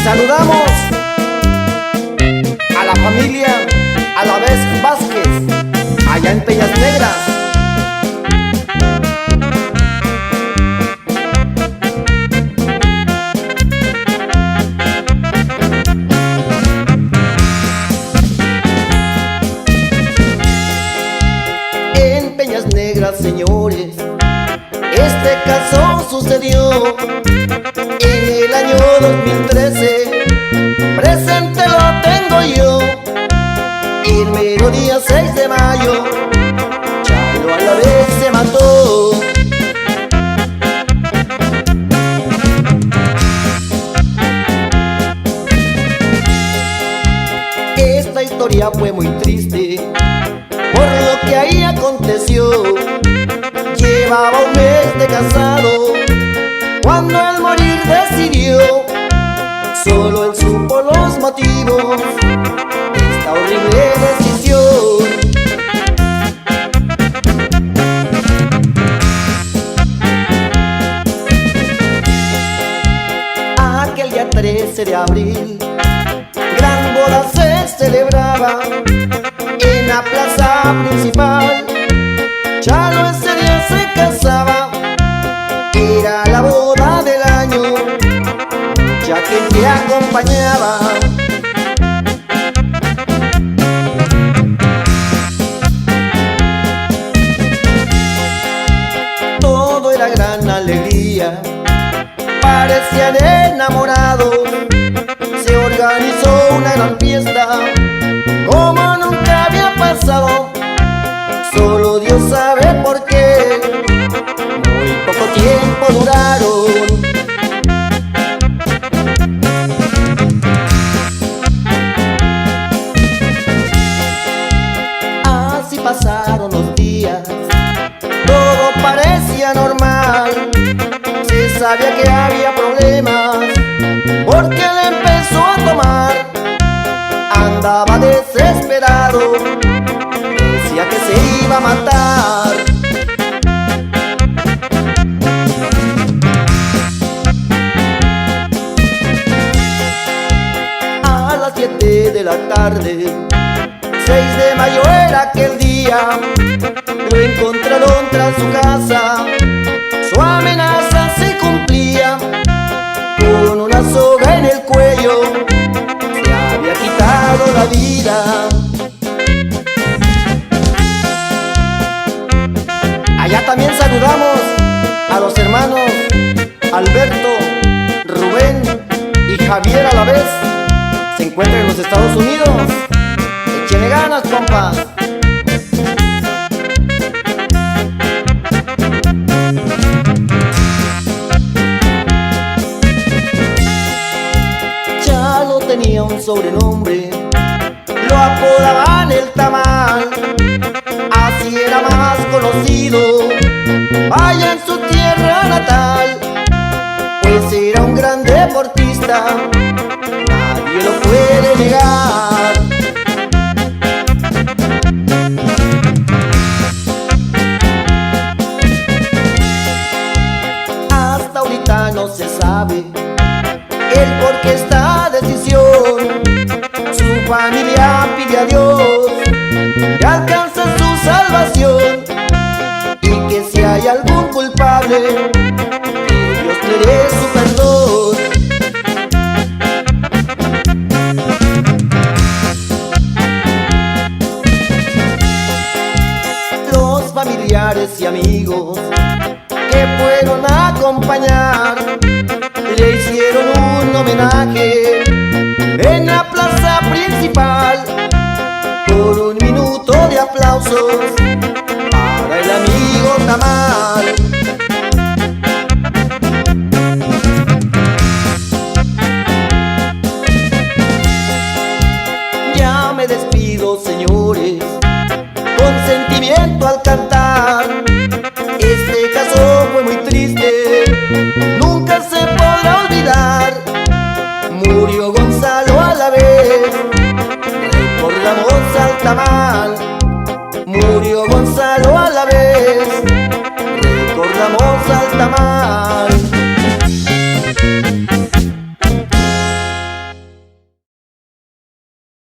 Saludamos a la familia Alavés Vázquez, allá en Peñas Negras. En Peñas Negras, señores, este caso sucedió en el año 2013, presente lo tengo yo. El mero día 6 de mayo, Chalo Alavés se mató. Esta historia fue muy triste por lo que ahí aconteció. Llevaba un mes de casado cuando al morir decidió. Solo él supo los motivos de esta horrible decisión. Aquel día 13 de abril, gran boda se celebraba en la plaza principal. Chalo ese día se casaba, era la boda del año, ya que te acompañaba. Todo era gran alegría, parecían enamorados. Se organizó una gran fiesta como nunca había pasado. Solo Dios sabe por qué, muy poco tiempo duraron. Así pasaron los días, todo parecía normal. Se sabía que había problemas porque él empezó a tomar. Andaba desesperado, decía que se iba a matar. A las 7 de la tarde, 6 de mayo era aquel día, lo encontraron tras su casa. Su amenaza se cumplía, con una soga en el cuello se había quitado la vida. Allá también saludamos a los hermanos Alberto, Rubén y Javier Alavés. Se encuentran en los Estados Unidos. Échenle ganas, compas. Chalo tenía un sobrenombre, lo apodaban el Tamal. Así era más conocido allá en su tierra natal, pues era un gran deportista, nadie lo puede negar. Hasta ahorita no se sabe el por qué esta decisión. Su familia pide a Dios que alcance su salvación, y que si hay algún culpable, que Dios le dé su perdón. Los familiares y amigos que fueron a acompañar le hicieron un homenaje en la plaza principal, con un minuto de aplausos para el amigo Tamal.